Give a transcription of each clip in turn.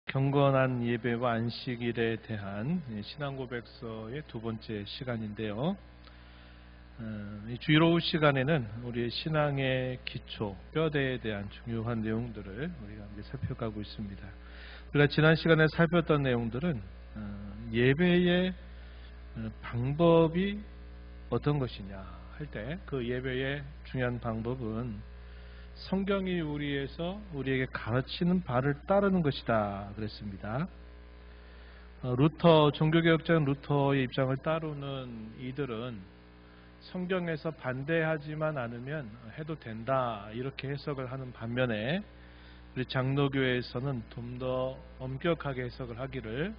경건한 예배와 안식일에 대한 신앙고백서의 두 번째 시간인데요. 이 주일오후 시간에는 우리의 신앙의 기초, 뼈대에 대한 중요한 내용들을 우리가 함께 살펴가고 있습니다. 우리가 지난 시간에 살폈던 내용들은 예배의 방법이 어떤 것이냐 할 때 그 예배의 중요한 방법은 성경이 우리에게 가르치는 바를 따르는 것이다 그랬습니다. 종교개혁자 루터의 입장을 따르는 이들은 성경에서 반대하지만 않으면 해도 된다 이렇게 해석을 하는 반면에 우리 장로교에서는 좀 더 엄격하게 해석을 하기를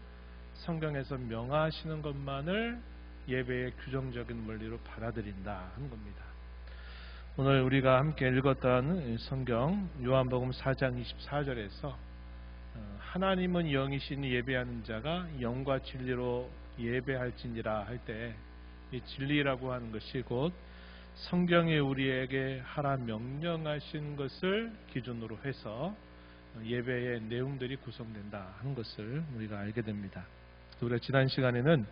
성경에서 명하시는 것만을 예배의 규정적인 원리로 받아들인다 하는 겁니다. 오늘 우리가 함께 읽었던 성경 요한복음 4장 24절에서 하나님은 영이시니 예배하는 자가 영과 진리로 예배할지니라 할 때 이 진리라고 하는 것이 곧 성경이 우리에게 하라 명령하신 것을 기준으로 해서 예배의 내용들이 구성된다 하는 것을 우리가 알게 됩니다. 우리가 지난 시간에는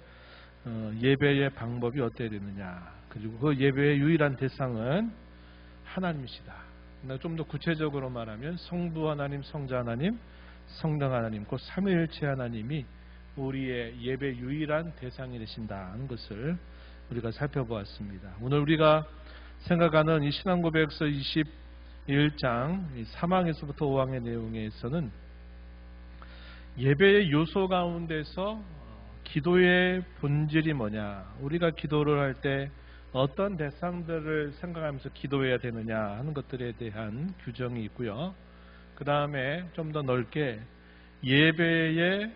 예배의 방법이 어때야 되느냐, 그리고 그 예배의 유일한 대상은 하나님이시다. 좀 더 구체적으로 말하면 성부 하나님, 성자 하나님, 성령 하나님, 그 삼위일체 하나님이 우리의 예배 유일한 대상이 되신다 하는 것을 우리가 살펴보았습니다. 오늘 우리가 생각하는 이 신앙고백서 21장 3항에서부터 5항의 내용에서는 예배의 요소 가운데서 기도의 본질이 뭐냐, 우리가 기도를 할 때 어떤 대상들을 생각하면서 기도해야 되느냐 하는 것들에 대한 규정이 있고요. 그 다음에 좀 더 넓게 예배의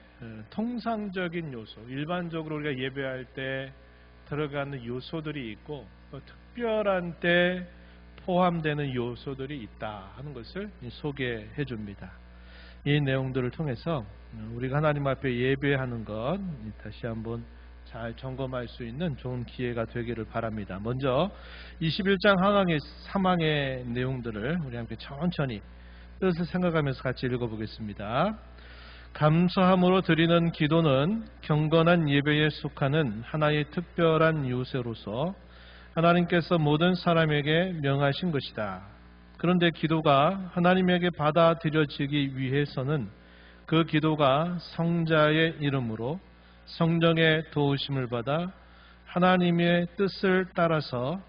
통상적인 요소, 일반적으로 우리가 예배할 때 들어가는 요소들이 있고 또 특별한 때 포함되는 요소들이 있다 하는 것을 소개해 줍니다. 이 내용들을 통해서 우리가 하나님 앞에 예배하는 것 다시 한번 잘 점검할 수 있는 좋은 기회가 되기를 바랍니다. 먼저 21장 3항의 내용들을 우리 함께 천천히 뜻을 생각하면서 같이 읽어보겠습니다. 감사함으로 드리는 기도는 경건한 예배에 속하는 하나의 특별한 요소로서 하나님께서 모든 사람에게 명하신 것이다. 그런데 기도가 하나님에게 받아들여지기 위해서는 그 기도가 성자의 이름으로 성령의 도우심을 받아 하나님의 뜻을 따라서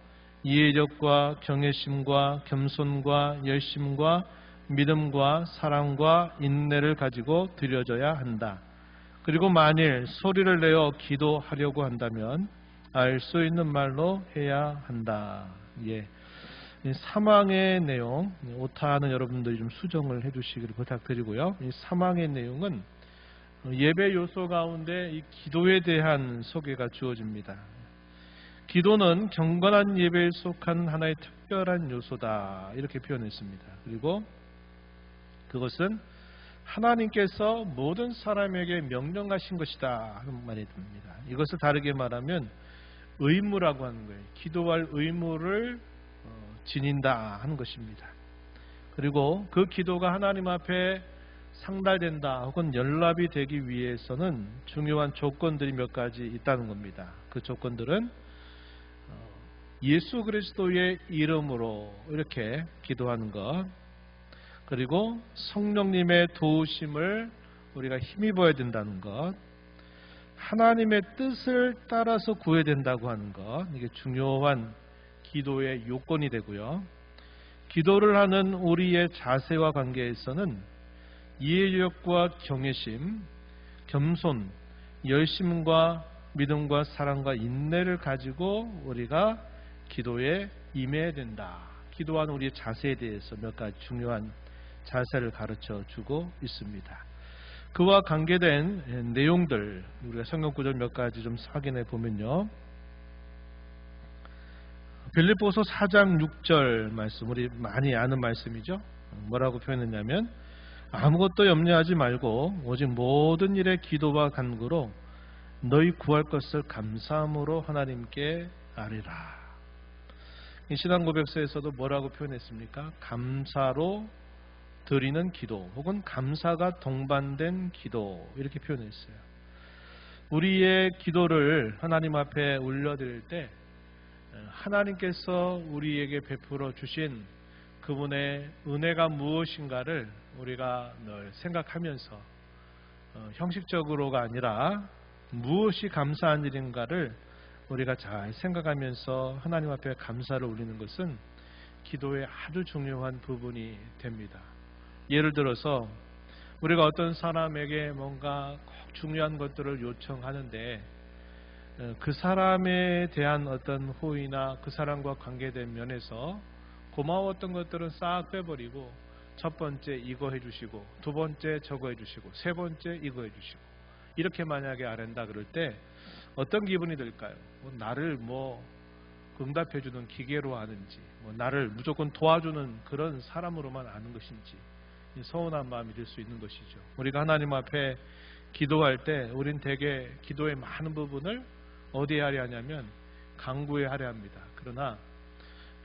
이해력과 경외심과 겸손과 열심과 믿음과 사랑과 인내를 가지고 드려져야 한다. 그리고 만일 소리를 내어 기도하려고 한다면 알 수 있는 말로 해야 한다. 예. 이 사망의 내용, 오타는 여러분들이 좀 수정을 해주시기를 부탁드리고요. 이 사망의 내용은 예배 요소 가운데 이 기도에 대한 소개가 주어집니다. 기도는 경건한 예배에 속한 하나의 특별한 요소다 이렇게 표현했습니다. 그리고 그것은 하나님께서 모든 사람에게 명령하신 것이다 하는 말이 듭니다. 이것을 다르게 말하면 의무라고 하는 거예요. 기도할 의무를 지닌다 하는 것입니다. 그리고 그 기도가 하나님 앞에 상달된다 혹은 연락이 되기 위해서는 중요한 조건들이 몇 가지 있다는 겁니다. 그 조건들은 예수 그리스도의 이름으로 이렇게 기도하는 것, 그리고 성령님의 도우심을 우리가 힘입어야 된다는 것, 하나님의 뜻을 따라서 구해야 된다고 하는 것, 이게 중요한 기도의 요건이 되고요. 기도를 하는 우리의 자세와 관계에서는 이해력과 경외심, 겸손, 열심과 믿음과 사랑과 인내를 가지고 우리가 기도에 임해야 된다. 기도하는 우리의 자세에 대해서 몇 가지 중요한 자세를 가르쳐 주고 있습니다. 그와 관계된 내용들 우리가 성경 구절 몇 가지 좀 확인해 보면요. 빌립보서 4장 6절 말씀, 우리 많이 아는 말씀이죠. 뭐라고 표현했냐면 아무것도 염려하지 말고 오직 모든 일에 기도와 간구로 너희 구할 것을 감사함으로 하나님께 아뢰라. 이 신앙고백서에서도 뭐라고 표현했습니까? 감사로 드리는 기도 혹은 감사가 동반된 기도 이렇게 표현했어요. 우리의 기도를 하나님 앞에 올려드릴 때 하나님께서 우리에게 베풀어 주신 그분의 은혜가 무엇인가를 우리가 늘 생각하면서 형식적으로가 아니라 무엇이 감사한 일인가를 우리가 잘 생각하면서 하나님 앞에 감사를 올리는 것은 기도의 아주 중요한 부분이 됩니다. 예를 들어서 우리가 어떤 사람에게 뭔가 꼭 중요한 것들을 요청하는데 그 사람에 대한 어떤 호의나 그 사람과 관계된 면에서 고마웠던 것들은 싹 빼버리고 첫 번째 이거 해주시고 두 번째 저거 해주시고 세 번째 이거 해주시고 이렇게 만약에 아랜다 그럴 때 어떤 기분이 들까요? 나를 응답해주는 기계로 아는지 나를 무조건 도와주는 그런 사람으로만 아는 것인지 서운한 마음이 들 수 있는 것이죠. 우리가 하나님 앞에 기도할 때 우린 대개 기도의 많은 부분을 어디에 하려 하냐면 간구에 하려 합니다. 그러나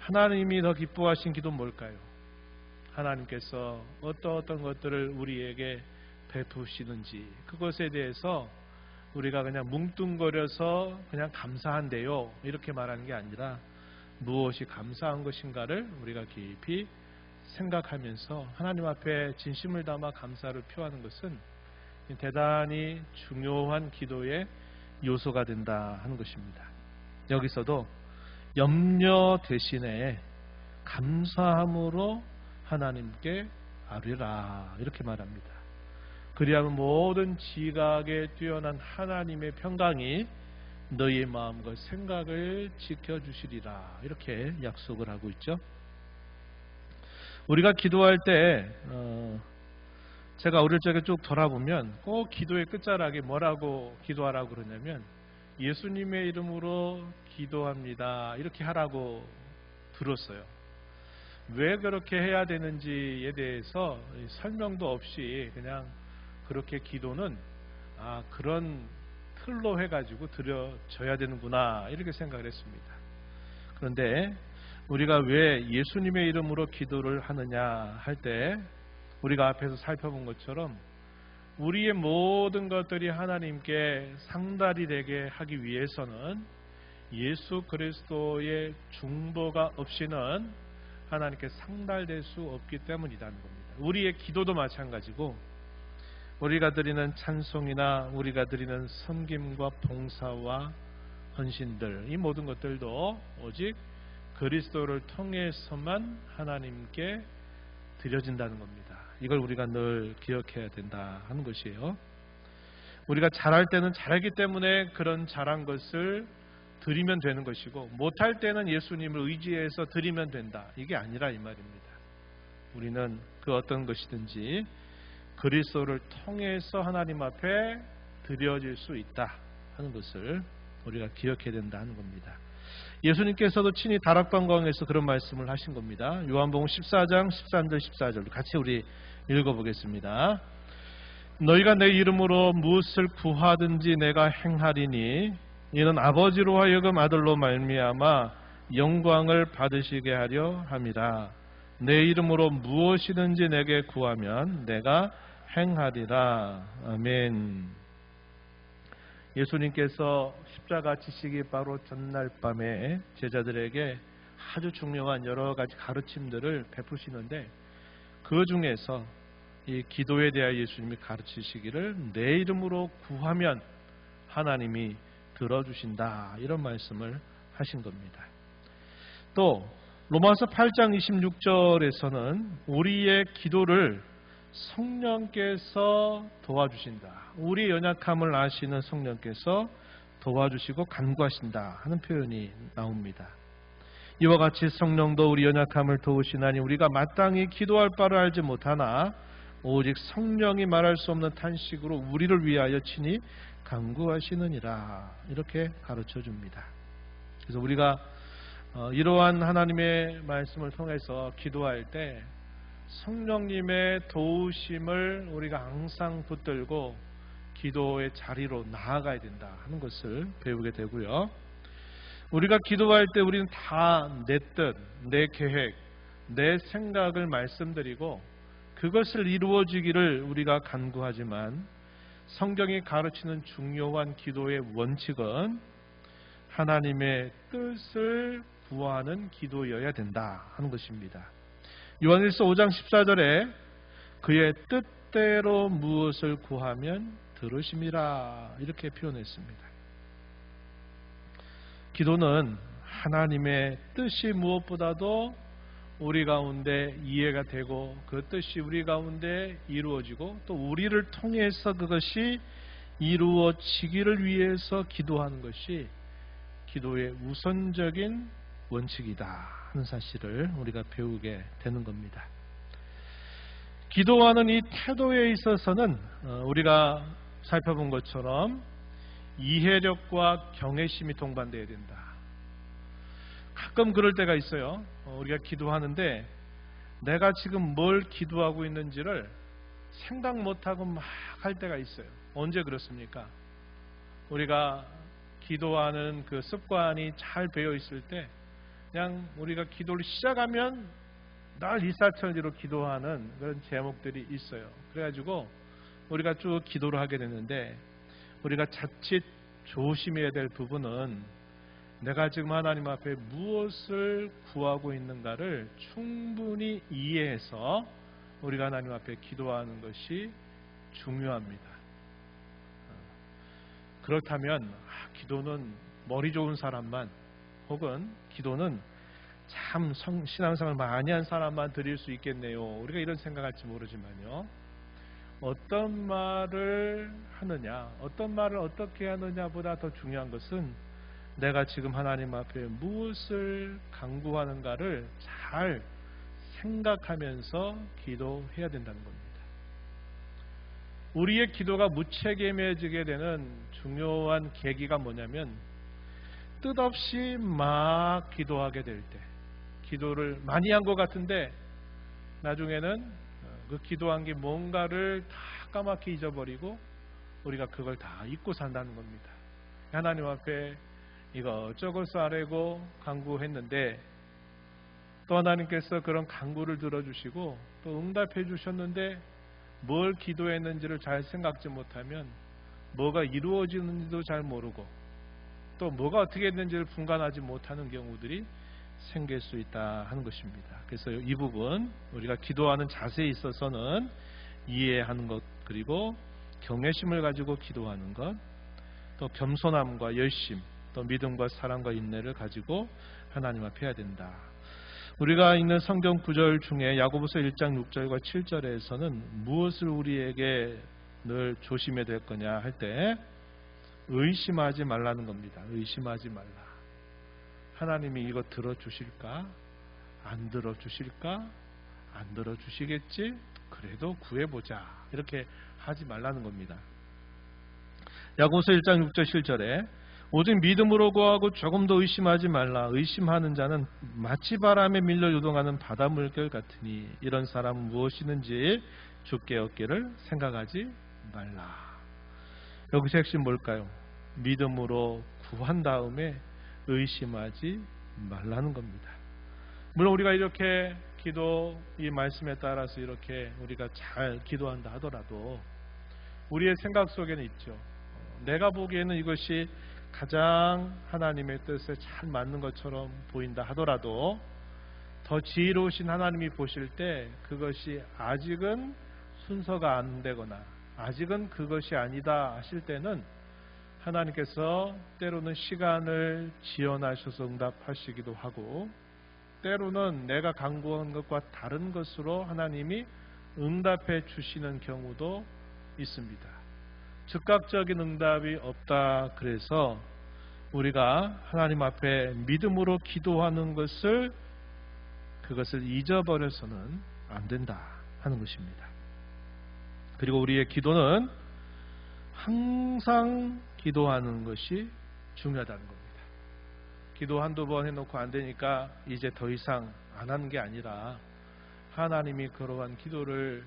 하나님이 더 기뻐하신 기도는 뭘까요? 하나님께서 어떤 것들을 우리에게 베푸시는지 그것에 대해서 우리가 그냥 뭉뚱거려서 그냥 감사한데요 이렇게 말하는 게 아니라 무엇이 감사한 것인가를 우리가 깊이 생각하면서 하나님 앞에 진심을 담아 감사를 표하는 것은 대단히 중요한 기도의 요소가 된다 하는 것입니다. 여기서도 염려 대신에 감사함으로 하나님께 아뢰라 이렇게 말합니다. 그리하면 모든 지각에 뛰어난 하나님의 평강이 너희의 마음과 생각을 지켜주시리라 이렇게 약속을 하고 있죠. 우리가 기도할 때 제가 어릴 적에 쭉 돌아보면 꼭 기도의 끝자락에 뭐라고 기도하라고 그러냐면 예수님의 이름으로 기도합니다 이렇게 하라고 들었어요. 왜 그렇게 해야 되는지에 대해서 설명도 없이 그냥 그렇게 기도는 그런 틀로 해가지고 드려져야 되는구나 이렇게 생각을 했습니다. 그런데 우리가 왜 예수님의 이름으로 기도를 하느냐 할 때 우리가 앞에서 살펴본 것처럼 우리의 모든 것들이 하나님께 상달이 되게 하기 위해서는 예수 그리스도의 중보가 없이는 하나님께 상달될 수 없기 때문이라는 겁니다. 우리의 기도도 마찬가지고 우리가 드리는 찬송이나 우리가 드리는 섬김과 봉사와 헌신들 이 모든 것들도 오직 그리스도를 통해서만 하나님께 드려진다는 겁니다. 이걸 우리가 늘 기억해야 된다 하는 것이에요. 우리가 잘할 때는 잘하기 때문에 그런 잘한 것을 드리면 되는 것이고 못할 때는 예수님을 의지해서 드리면 된다. 이게 아니라 이 말입니다. 우리는 그 어떤 것이든지 그리스도를 통해서 하나님 앞에 드려질 수 있다 하는 것을 우리가 기억해야 된다 하는 겁니다. 예수님께서도 친히 다락방광에서 그런 말씀을 하신 겁니다. 요한복음 14장 13절 14절 같이 우리 읽어보겠습니다. 너희가 내 이름으로 무엇을 구하든지 내가 행하리니 이는 아버지로 하여금 아들로 말미암아 영광을 받으시게 하려 함이라. 내 이름으로 무엇이든지 내게 구하면 내가 행하리라. 아멘. 예수님께서 십자가 지시기 바로 전날 밤에 제자들에게 아주 중요한 여러 가지 가르침들을 베푸시는데 그 중에서 이 기도에 대하여 예수님이 가르치시기를 내 이름으로 구하면 하나님이 들어주신다 이런 말씀을 하신 겁니다. 또 로마서 8장 26절에서는 우리의 기도를 성령께서 도와주신다. 우리의 연약함을 아시는 성령께서 도와주시고 간구하신다 하는 표현이 나옵니다. 이와 같이 성령도 우리 연약함을 도우시나니 우리가 마땅히 기도할 바를 알지 못하나 오직 성령이 말할 수 없는 탄식으로 우리를 위하여 친히 간구하시느니라 이렇게 가르쳐 줍니다. 그래서 우리가 이러한 하나님의 말씀을 통해서 기도할 때 성령님의 도우심을 우리가 항상 붙들고 기도의 자리로 나아가야 된다 하는 것을 배우게 되고요. 우리가 기도할 때 우리는 다 내 뜻, 내 계획, 내 생각을 말씀드리고 그것을 이루어지기를 우리가 간구하지만 성경이 가르치는 중요한 기도의 원칙은 하나님의 뜻을 구하는 기도여야 된다 하는 것입니다. 요한일서 5장 14절에 그의 뜻대로 무엇을 구하면 들으심이라 이렇게 표현했습니다. 기도는 하나님의 뜻이 무엇보다도 우리 가운데 이해가 되고 그 뜻이 우리 가운데 이루어지고 또 우리를 통해서 그것이 이루어지기를 위해서 기도하는 것이 기도의 우선적인 원칙이다 하는 사실을 우리가 배우게 되는 겁니다. 기도하는 이 태도에 있어서는 우리가 살펴본 것처럼 이해력과 경외심이 동반되어야 된다. 가끔 그럴 때가 있어요. 우리가 기도하는데 내가 지금 뭘 기도하고 있는지를 생각 못하고 막 할 때가 있어요. 언제 그렇습니까? 우리가 기도하는 그 습관이 잘 배어 있을 때 그냥 우리가 기도를 시작하면 늘 일사천리로 기도하는 그런 제목들이 있어요. 그래가지고 우리가 쭉 기도를 하게 되는데 우리가 자칫 조심해야 될 부분은 내가 지금 하나님 앞에 무엇을 구하고 있는가를 충분히 이해해서 우리가 하나님 앞에 기도하는 것이 중요합니다. 그렇다면 기도는 머리 좋은 사람만 혹은 기도는 참 신앙생활 많이 한 사람만 드릴 수 있겠네요. 우리가 이런 생각할지 모르지만요. 어떤 말을 하느냐, 어떤 말을 어떻게 하느냐보다 더 중요한 것은 내가 지금 하나님 앞에 무엇을 간구하는가를 잘 생각하면서 기도해야 된다는 겁니다. 우리의 기도가 무책임해지게 되는 중요한 계기가 뭐냐면 뜻없이 막 기도하게 될 때, 기도를 많이 한 것 같은데 나중에는 그 기도한 게 뭔가를 다 까맣게 잊어버리고 우리가 그걸 다 잊고 산다는 겁니다. 하나님 앞에 이것저것 아뢰고 간구했는데 또 하나님께서 그런 간구를 들어주시고 또 응답해 주셨는데 뭘 기도했는지를 잘 생각지 못하면 뭐가 이루어지는지도 잘 모르고 또 뭐가 어떻게 했는지를 분간하지 못하는 경우들이 생길 수 있다 하는 것입니다. 그래서 이 부분 우리가 기도하는 자세에 있어서는 이해하는 것 그리고 경외심을 가지고 기도하는 것 또 겸손함과 열심 또 믿음과 사랑과 인내를 가지고 하나님 앞에 해야 된다. 우리가 읽는 성경 구절 중에 야고보서 1장 6절과 7절에서는 무엇을 우리에게 늘 조심해야 될 거냐 할 때 의심하지 말라는 겁니다. 의심하지 말라. 하나님이 이거 들어주실까? 안 들어주실까? 안 들어주시겠지? 그래도 구해보자. 이렇게 하지 말라는 겁니다. 야고보서 1장 6절 7절에 오직 믿음으로 구하고 조금 더 의심하지 말라. 의심하는 자는 마치 바람에 밀려 요동하는 바다 물결 같으니 이런 사람은 무엇이든지 주께 얻기를 생각하지 말라. 여기서 핵심 뭘까요? 믿음으로 구한 다음에 의심하지 말라는 겁니다. 물론 우리가 이렇게 기도 이 말씀에 따라서 이렇게 우리가 잘 기도한다 하더라도 우리의 생각 속에는 있죠. 내가 보기에는 이것이 가장 하나님의 뜻에 잘 맞는 것처럼 보인다 하더라도 더 지혜로우신 하나님이 보실 때 그것이 아직은 순서가 안 되거나 아직은 그것이 아니다 하실 때는 하나님께서 때로는 시간을 지연하셔서 응답하시기도 하고 때로는 내가 간구한 것과 다른 것으로 하나님이 응답해 주시는 경우도 있습니다. 즉각적인 응답이 없다 그래서 우리가 하나님 앞에 믿음으로 기도하는 것을 그것을 잊어버려서는 안 된다 하는 것입니다. 그리고 우리의 기도는 항상 기도하는 것이 중요하다는 겁니다. 기도 한두 번 해놓고 안 되니까 이제 더 이상 안 하는 게 아니라 하나님이 그러한 기도를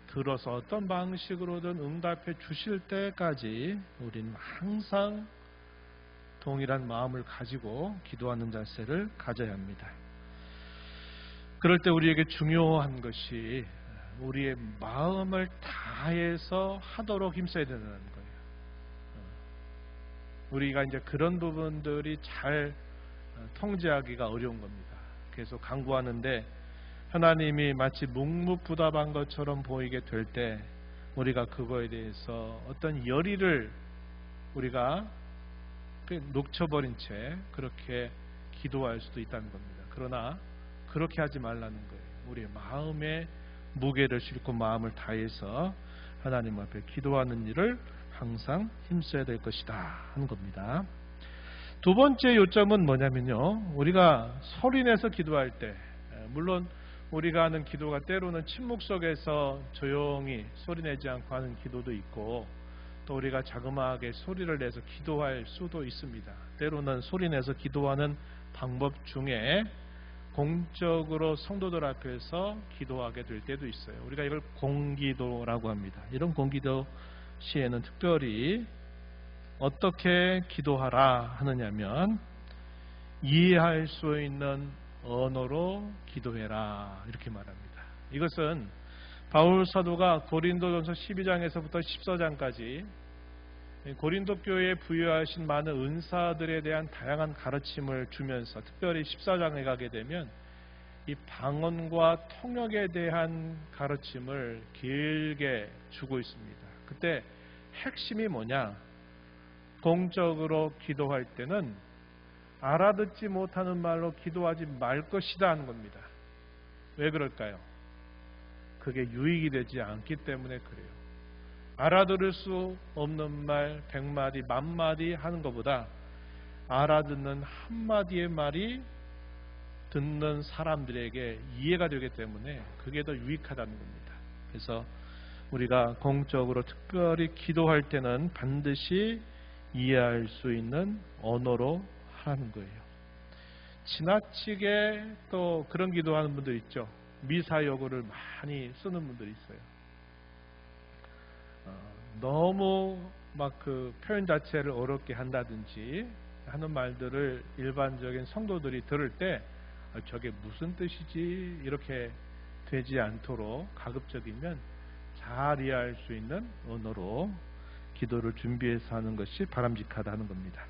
들어서 어떤 방식으로든 응답해 주실 때까지 우리는 항상 동일한 마음을 가지고 기도하는 자세를 가져야 합니다. 그럴 때 우리에게 중요한 것이 우리의 마음을 다해서 하도록 힘써야 된다는 거예요. 우리가 이제 그런 부분들이 잘 통제하기가 어려운 겁니다. 계속 강구하는데 하나님이 마치 묵묵부답한 것처럼 보이게 될 때 우리가 그거에 대해서 어떤 열의를 우리가 놓쳐버린 채 그렇게 기도할 수도 있다는 겁니다. 그러나 그렇게 하지 말라는 거예요. 우리의 마음에 무게를 싣고 마음을 다해서 하나님 앞에 기도하는 일을 항상 힘써야 될 것이다 하는 겁니다. 두 번째 요점은 뭐냐면요, 우리가 소리내서 기도할 때, 물론 우리가 하는 기도가 때로는 침묵 속에서 조용히 소리내지 않고 하는 기도도 있고, 또 우리가 자그마하게 소리를 내서 기도할 수도 있습니다. 때로는 소리내서 기도하는 방법 중에 공적으로 성도들 앞에서 기도하게 될 때도 있어요. 우리가 이걸 공기도라고 합니다. 이런 공기도 시에는 특별히 어떻게 기도하라 하느냐면 이해할 수 있는 언어로 기도해라 이렇게 말합니다. 이것은 바울 사도가 고린도전서 12장에서부터 14장까지 고린도 교회에 부여하신 많은 은사들에 대한 다양한 가르침을 주면서 특별히 14장에 가게 되면 이 방언과 통역에 대한 가르침을 길게 주고 있습니다. 그때 핵심이 뭐냐? 공적으로 기도할 때는 알아듣지 못하는 말로 기도하지 말 것이다 하는 겁니다. 왜 그럴까요? 그게 유익이 되지 않기 때문에 그래요. 알아들을 수 없는 말 100마디, 10,000마디 하는 것보다 알아듣는 한마디의 말이 듣는 사람들에게 이해가 되기 때문에 그게 더 유익하다는 겁니다. 그래서 우리가 공적으로 특별히 기도할 때는 반드시 이해할 수 있는 언어로 하는 거예요. 지나치게 또 그런 기도하는 분들 있죠. 미사여구를 많이 쓰는 분들이 있어요. 너무 막 그 표현 자체를 어렵게 한다든지 하는 말들을 일반적인 성도들이 들을 때 저게 무슨 뜻이지 이렇게 되지 않도록 가급적이면 잘 이해할 수 있는 언어로 기도를 준비해서 하는 것이 바람직하다는 겁니다.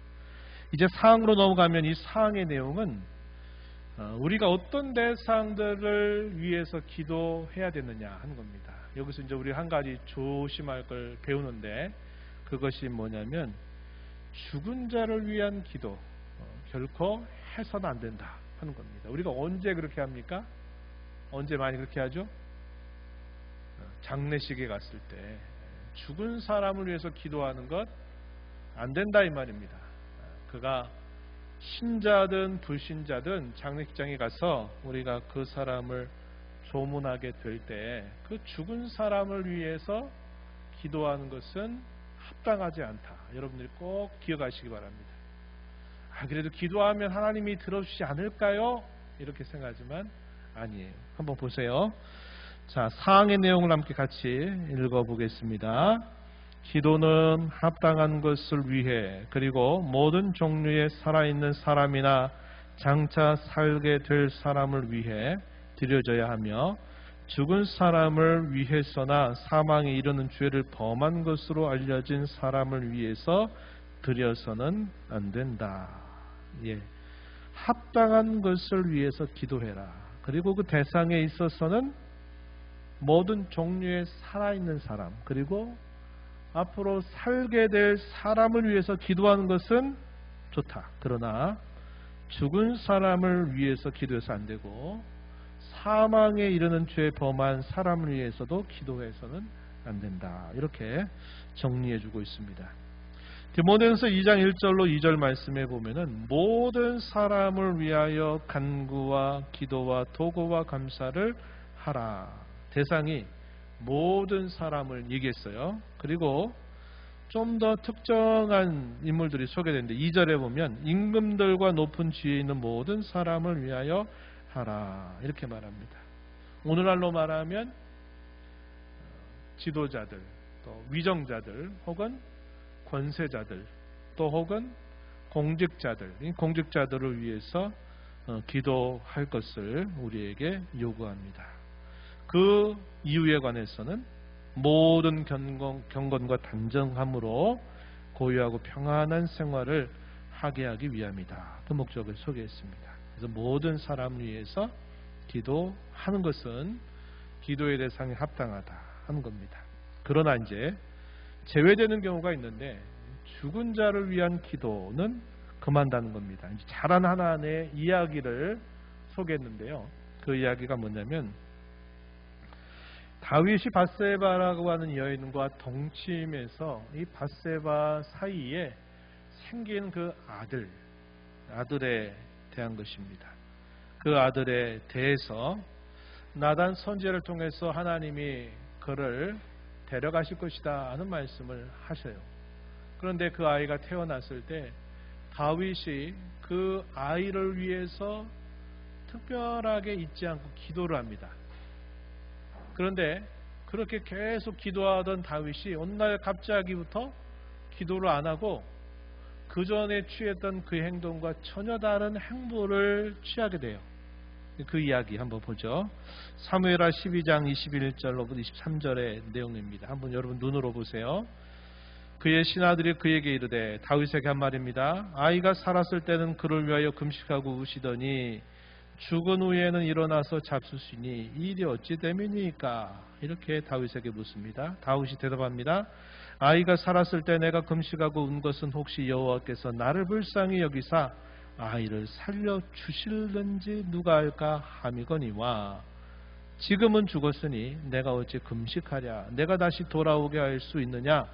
이제 사항으로 넘어가면 이 사항의 내용은 우리가 어떤 대상들을 위해서 기도해야 되느냐 하는 겁니다. 여기서 이제 우리 한 가지 조심할 걸 배우는데 그것이 뭐냐면 죽은 자를 위한 기도 결코 해서는 안 된다 하는 겁니다. 우리가 언제 그렇게 합니까? 언제 많이 그렇게 하죠? 장례식에 갔을 때 죽은 사람을 위해서 기도하는 것 안 된다 이 말입니다. 그가 신자든 불신자든 장례식장에 가서 우리가 그 사람을 조문하게 될 때 그 죽은 사람을 위해서 기도하는 것은 합당하지 않다. 여러분들이 꼭 기억하시기 바랍니다. 그래도 기도하면 하나님이 들어주시지 않을까요? 이렇게 생각하지만 아니에요. 한번 보세요. 자, 사항의 내용을 함께 같이 읽어보겠습니다. 기도는 합당한 것을 위해 그리고 모든 종류의 살아있는 사람이나 장차 살게 될 사람을 위해 드려져야 하며 죽은 사람을 위해서나 사망에 이르는 죄를 범한 것으로 알려진 사람을 위해서 드려서는 안 된다. 예. 합당한 것을 위해서 기도해라. 그리고 그 대상에 있어서는 모든 종류의 살아있는 사람 그리고 앞으로 살게 될 사람을 위해서 기도하는 것은 좋다. 그러나 죽은 사람을 위해서 기도해서 안 되고 사망에 이르는 죄 범한 사람을 위해서도 기도해서는 안 된다. 이렇게 정리해주고 있습니다. 디모데전서 2장 1절로 2절 말씀에 보면은 모든 사람을 위하여 간구와 기도와 도구와 감사를 하라. 대상이 모든 사람을 얘기했어요. 그리고 좀 더 특정한 인물들이 소개되는데 2절에 보면 임금들과 높은 지위에 있는 모든 사람을 위하여 하라 이렇게 말합니다. 오늘날로 말하면 지도자들, 또 위정자들, 혹은 권세자들, 또 혹은 공직자들, 이 공직자들을 위해서 기도할 것을 우리에게 요구합니다. 그 이유에 관해서는 모든 경건과 단정함으로 고요하고 평안한 생활을 하게 하기 위함이다. 그 목적을 소개했습니다. 그래서 모든 사람을 위해서 기도하는 것은 기도의 대상에 합당하다 하는 겁니다. 그러나 이제 제외되는 경우가 있는데 죽은 자를 위한 기도는 금한다는 겁니다. 이제 잘한 하나님의 이야기를 소개했는데요. 그 이야기가 뭐냐면 다윗이 밧세바라고 하는 여인과 동침해서 이 밧세바 사이에 생긴 그 아들에 대한 것입니다. 그 아들에 대해서 나단 선지자를 통해서 하나님이 그를 데려가실 것이다 하는 말씀을 하셔요. 그런데 그 아이가 태어났을 때 다윗이 그 아이를 위해서 특별하게 잊지 않고 기도를 합니다. 그런데 그렇게 계속 기도하던 다윗이 어느 날 갑자기부터 기도를 안 하고 그 전에 취했던 그 행동과 전혀 다른 행보를 취하게 돼요. 그 이야기 한번 보죠. 사무엘하 12장 21절로부터 23절의 내용입니다. 한번 여러분 눈으로 보세요. 그의 신하들이 그에게 이르되 다윗에게 한 말입니다. 아이가 살았을 때는 그를 위하여 금식하고 우시더니 죽은 후에는 일어나서 잡수시니 이 일이 어찌 됨이니까? 이렇게 다윗에게 묻습니다. 다윗이 대답합니다. 아이가 살았을 때 내가 금식하고 운 것은 혹시 여호와께서 나를 불쌍히 여기사 아이를 살려주실는지 누가 알까 함이거니와 지금은 죽었으니 내가 어찌 금식하랴? 내가 다시 돌아오게 할 수 있느냐?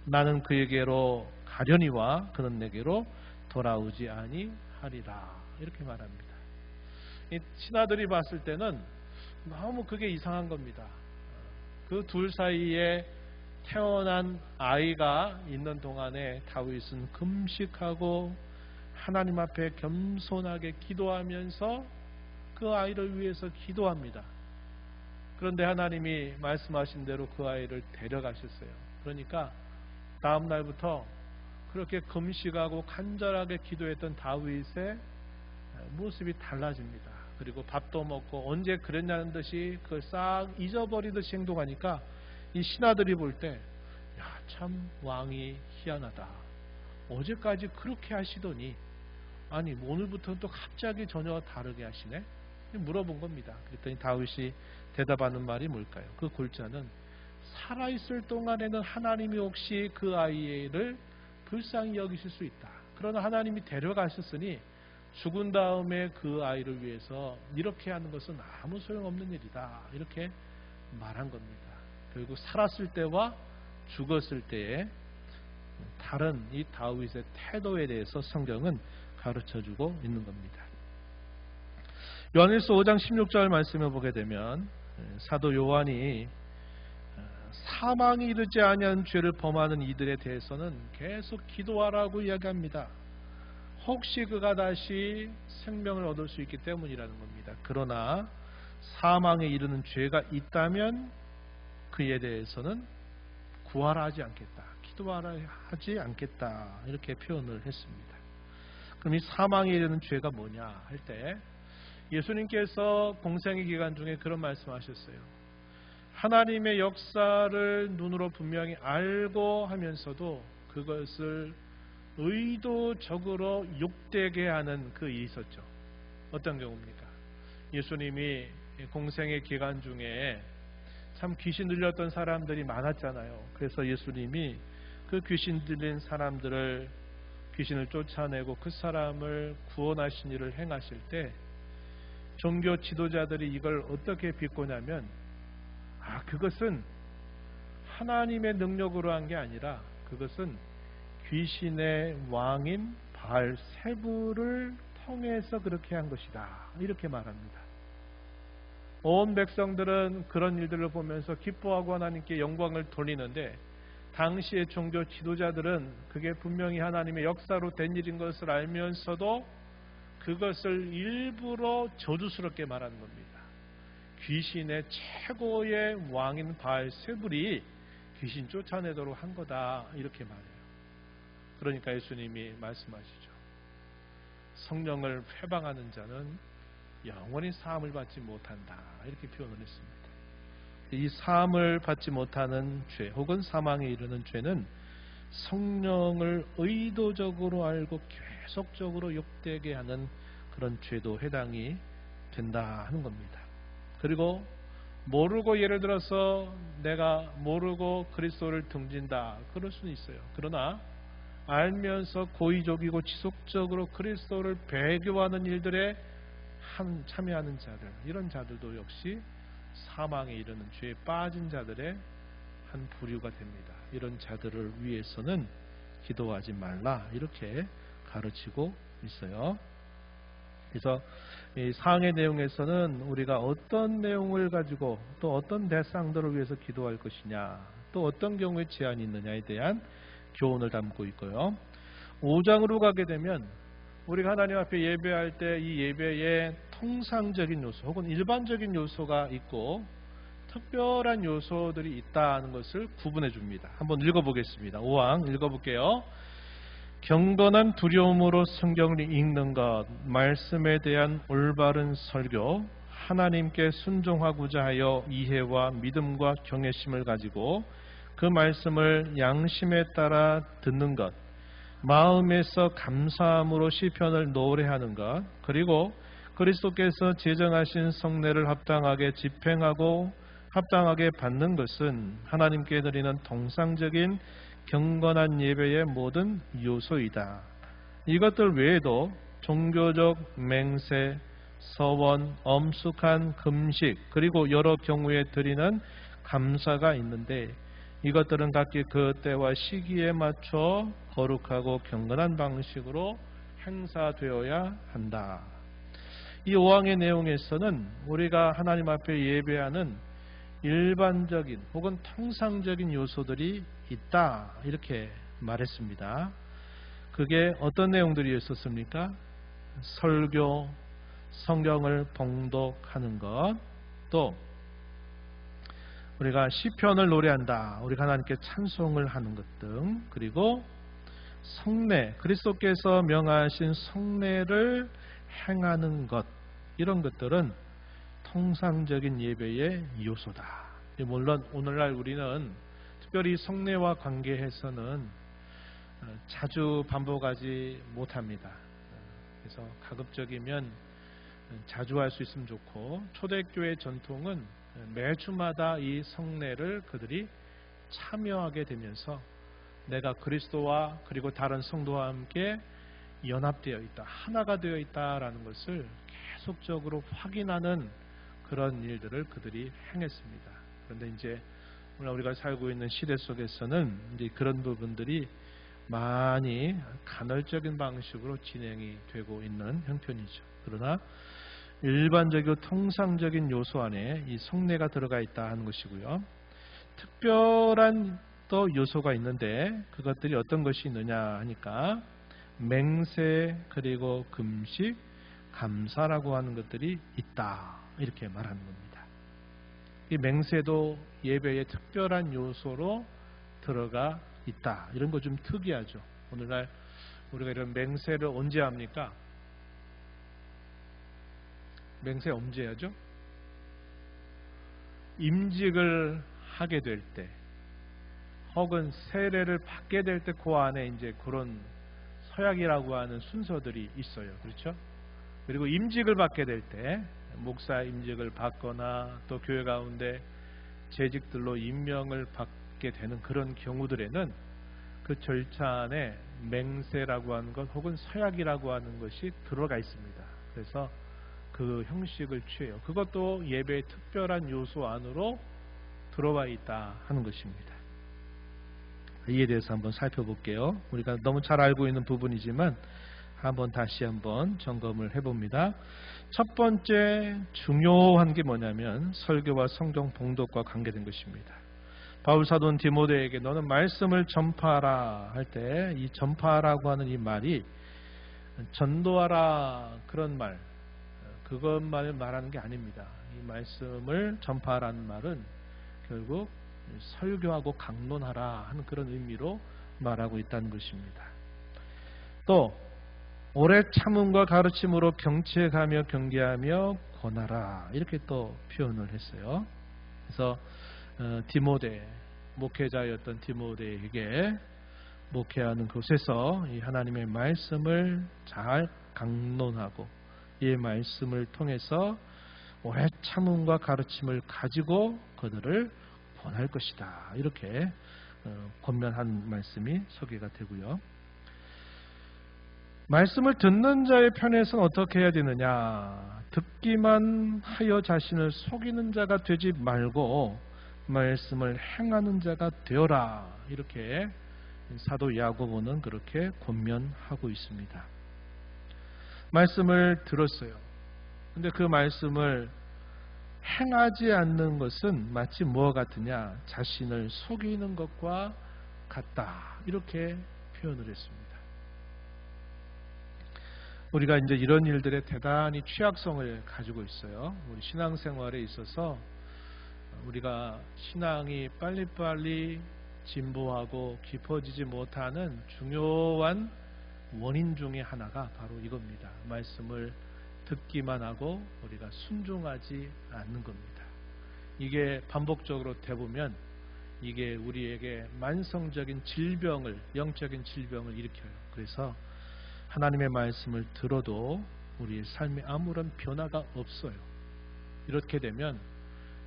나는 그에게로 가려니와 그는 내게로 돌아오지 아니하리라. 이렇게 말합니다. 이 신하들이 봤을 때는 너무 그게 이상한 겁니다. 그 둘 사이에 태어난 아이가 있는 동안에 다윗은 금식하고 하나님 앞에 겸손하게 기도하면서 그 아이를 위해서 기도합니다. 그런데 하나님이 말씀하신 대로 그 아이를 데려가셨어요. 그러니까 다음 날부터 그렇게 금식하고 간절하게 기도했던 다윗의 모습이 달라집니다. 그리고 밥도 먹고 언제 그랬냐는 듯이 그걸 싹 잊어버리듯이 행동하니까 이 신하들이 볼 때 야, 참 왕이 희한하다. 어제까지 그렇게 하시더니 아니 오늘부터는 또 갑자기 전혀 다르게 하시네. 물어본 겁니다. 그랬더니 다윗이 대답하는 말이 뭘까요? 그 골자는 살아있을 동안에는 하나님이 혹시 그 아이를 불쌍히 여기실 수 있다. 그러나 하나님이 데려가셨으니 죽은 다음에 그 아이를 위해서 이렇게 하는 것은 아무 소용없는 일이다. 이렇게 말한 겁니다. 결국 살았을 때와 죽었을 때의 다른 이 다윗의 태도에 대해서 성경은 가르쳐주고 있는 겁니다. 요한일서 5장 16절 말씀을 보게 되면 사도 요한이 사망이 이르지 아니한 죄를 범하는 이들에 대해서는 계속 기도하라고 이야기합니다. 혹시 그가 다시 생명을 얻을 수 있기 때문이라는 겁니다. 그러나 사망에 이르는 죄가 있다면 그에 대해서는 구하라 하지 않겠다. 기도하라 하지 않겠다. 이렇게 표현을 했습니다. 그럼 이 사망에 이르는 죄가 뭐냐 할 때 예수님께서 공생의 기간 중에 그런 말씀하셨어요. 하나님의 역사를 눈으로 분명히 알고 하면서도 그것을 의도적으로 욕되게 하는 그 일이 있었죠. 어떤 경우입니까? 예수님이 공생의 기간 중에 참 귀신 들렸던 사람들이 많았잖아요. 그래서 예수님이 그 귀신 들린 사람들을 귀신을 쫓아내고 그 사람을 구원하신 일을 행하실 때 종교 지도자들이 이걸 어떻게 비꼬냐면 그것은 하나님의 능력으로 한 게 아니라 그것은 귀신의 왕인 바알세불을 통해서 그렇게 한 것이다. 이렇게 말합니다. 온 백성들은 그런 일들을 보면서 기뻐하고 하나님께 영광을 돌리는데 당시의 종교 지도자들은 그게 분명히 하나님의 역사로 된 일인 것을 알면서도 그것을 일부러 저주스럽게 말하는 겁니다. 귀신의 최고의 왕인 바알세불이 귀신 쫓아내도록 한 거다. 이렇게 말해요. 그러니까 예수님이 말씀하시죠. 성령을 회방하는 자는 영원히 사함을 받지 못한다. 이렇게 표현을 했습니다. 이 사함을 받지 못하는 죄 혹은 사망에 이르는 죄는 성령을 의도적으로 알고 계속적으로 욕되게 하는 그런 죄도 해당이 된다 하는 겁니다. 그리고 모르고, 예를 들어서 내가 모르고 그리스도를 등진다, 그럴 수는 있어요. 그러나 알면서 고의적이고 지속적으로 그리스도를 배교하는 일들에 참여하는 자들, 이런 자들도 역시 사망에 이르는 죄에 빠진 자들의 한 부류가 됩니다. 이런 자들을 위해서는 기도하지 말라, 이렇게 가르치고 있어요. 그래서 이 사항의 내용에서는 우리가 어떤 내용을 가지고 또 어떤 대상들을 위해서 기도할 것이냐, 또 어떤 경우에 제한이 있느냐에 대한 교훈을 담고 있고요. 5장으로 가게 되면 우리가 하나님 앞에 예배할 때 이 예배에 통상적인 요소 혹은 일반적인 요소가 있고 특별한 요소들이 있다는 것을 구분해 줍니다. 한번 읽어보겠습니다. 5항 읽어볼게요. 경건한 두려움으로 성경을 읽는 것, 말씀에 대한 올바른 설교, 하나님께 순종하고자 하여 이해와 믿음과 경외심을 가지고 그 말씀을 양심에 따라 듣는 것, 마음에서 감사함으로 시편을 노래하는 것, 그리고 그리스도께서 제정하신 성례를 합당하게 집행하고 합당하게 받는 것은 하나님께 드리는 통상적인 경건한 예배의 모든 요소이다. 이것들 외에도 종교적 맹세, 서원, 엄숙한 금식, 그리고 여러 경우에 드리는 감사가 있는데 이것들은 각기 그 때와 시기에 맞춰 거룩하고 경건한 방식으로 행사되어야 한다. 이 5항의 내용에서는 우리가 하나님 앞에 예배하는 일반적인 혹은 통상적인 요소들이 있다, 이렇게 말했습니다. 그게 어떤 내용들이 있었습니까? 설교, 성경을 봉독하는 것, 또 우리가 시편을 노래한다, 우리가 하나님께 찬송을 하는 것 등, 그리고 성례, 그리스도께서 명하신 성례를 행하는 것, 이런 것들은 통상적인 예배의 요소다. 물론 오늘날 우리는 특별히 성례와 관계해서는 자주 반복하지 못합니다. 그래서 가급적이면 자주 할 수 있으면 좋고, 초대교회 전통은 매주마다 이 성례를 그들이 참여하게 되면서 내가 그리스도와 그리고 다른 성도와 함께 연합되어 있다, 하나가 되어 있다라는 것을 계속적으로 확인하는 그런 일들을 그들이 행했습니다. 그런데 이제 오늘 우리가 살고 있는 시대 속에서는 이제 그런 부분들이 많이 간헐적인 방식으로 진행이 되고 있는 형편이죠. 그러나 일반적이고 통상적인 요소 안에 이 성례가 들어가 있다 하는 것이고요. 특별한 또 요소가 있는데 그것들이 어떤 것이 있느냐 하니까 맹세, 그리고 금식, 감사라고 하는 것들이 있다, 이렇게 말하는 겁니다. 이 맹세도 예배의 특별한 요소로 들어가 있다, 이런 거 좀 특이하죠. 오늘날 우리가 이런 맹세를 언제 합니까? 맹세 언제 하죠? 임직을 하게 될 때, 혹은 세례를 받게 될 때 그 안에 이제 그런 서약이라고 하는 순서들이 있어요. 그렇죠? 그리고 임직을 받게 될 때, 목사 임직을 받거나 또 교회 가운데 재직들로 임명을 받게 되는 그런 경우들에는 그 절차 안에 맹세라고 하는 것 혹은 서약이라고 하는 것이 들어가 있습니다. 그래서 그 형식을 취해요. 그것도 예배의 특별한 요소 안으로 들어와 있다 하는 것입니다. 이에 대해서 한번 살펴볼게요. 우리가 너무 잘 알고 있는 부분이지만 다시 한번 점검을 해봅니다. 첫 번째 중요한 게 뭐냐면 설교와 성경 봉독과 관계된 것입니다. 바울 사도는 디모데에게 너는 말씀을 전파하라 할 때 이 전파하라고 하는 이 말이 전도하라 그런 말, 그것만을 말하는 게 아닙니다. 이 말씀을 전파하라는 말은 결국 설교하고 강론하라 하는 그런 의미로 말하고 있다는 것입니다. 또 오래 참음과 가르침으로 경책하며 경계하며 권하라, 이렇게 또 표현을 했어요. 그래서 디모데, 목회자였던 디모데에게 목회하는 곳에서 이 하나님의 말씀을 잘 강론하고 이 말씀을 통해서 오래 참음과 가르침을 가지고 그들을 권할 것이다. 이렇게 권면한 말씀이 소개가 되고요. 말씀을 듣는 자의 편에서는 어떻게 해야 되느냐? 듣기만 하여 자신을 속이는 자가 되지 말고 말씀을 행하는 자가 되어라. 이렇게 사도 야고보는 그렇게 권면하고 있습니다. 말씀을 들었어요. 근데 그 말씀을 행하지 않는 것은 마치 무엇 같으냐? 자신을 속이는 것과 같다. 이렇게 표현을 했습니다. 우리가 이제 이런 일들에 대단히 취약성을 가지고 있어요. 우리 신앙생활에 있어서 우리가 신앙이 빨리빨리 진보하고 깊어지지 못하는 중요한 원인 중에 하나가 바로 이겁니다. 말씀을 듣기만 하고 우리가 순종하지 않는 겁니다. 이게 반복적으로 되보면 이게 우리에게 만성적인 질병을, 영적인 질병을 일으켜요. 그래서 하나님의 말씀을 들어도 우리의 삶에 아무런 변화가 없어요. 이렇게 되면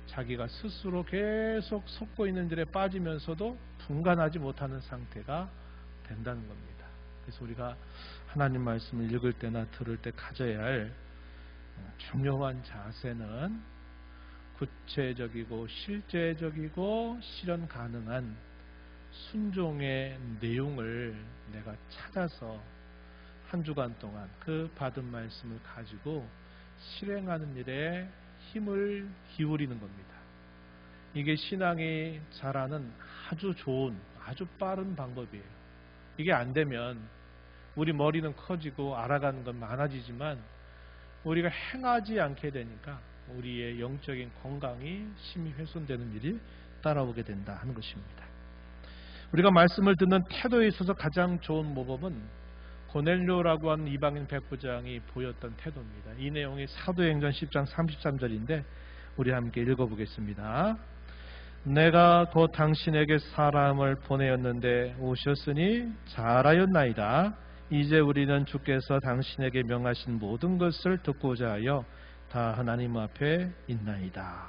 자기가 스스로 계속 속고 있는 일에 빠지면서도 분간하지 못하는 상태가 된다는 겁니다. 그래서 우리가 하나님 말씀을 읽을 때나 들을 때 가져야 할 중요한 자세는 구체적이고 실제적이고 실현 가능한 순종의 내용을 내가 찾아서 한 주간 동안 그 받은 말씀을 가지고 실행하는 일에 힘을 기울이는 겁니다. 이게 신앙이 자라는 아주 좋은, 아주 빠른 방법이에요. 이게 안 되면 우리 머리는 커지고 알아가는 건 많아지지만 우리가 행하지 않게 되니까 우리의 영적인 건강이 심히 훼손되는 일이 따라오게 된다 하는 것입니다. 우리가 말씀을 듣는 태도에 있어서 가장 좋은 모범은 고넬료라고 하는 이방인 백부장이 보였던 태도입니다. 이 내용이 사도행전 10장 33절인데 우리 함께 읽어보겠습니다. 내가 곧 당신에게 사람을 보내었는데 오셨으니 잘하였나이다. 이제 우리는 주께서 당신에게 명하신 모든 것을 듣고자 하여 다 하나님 앞에 있나이다.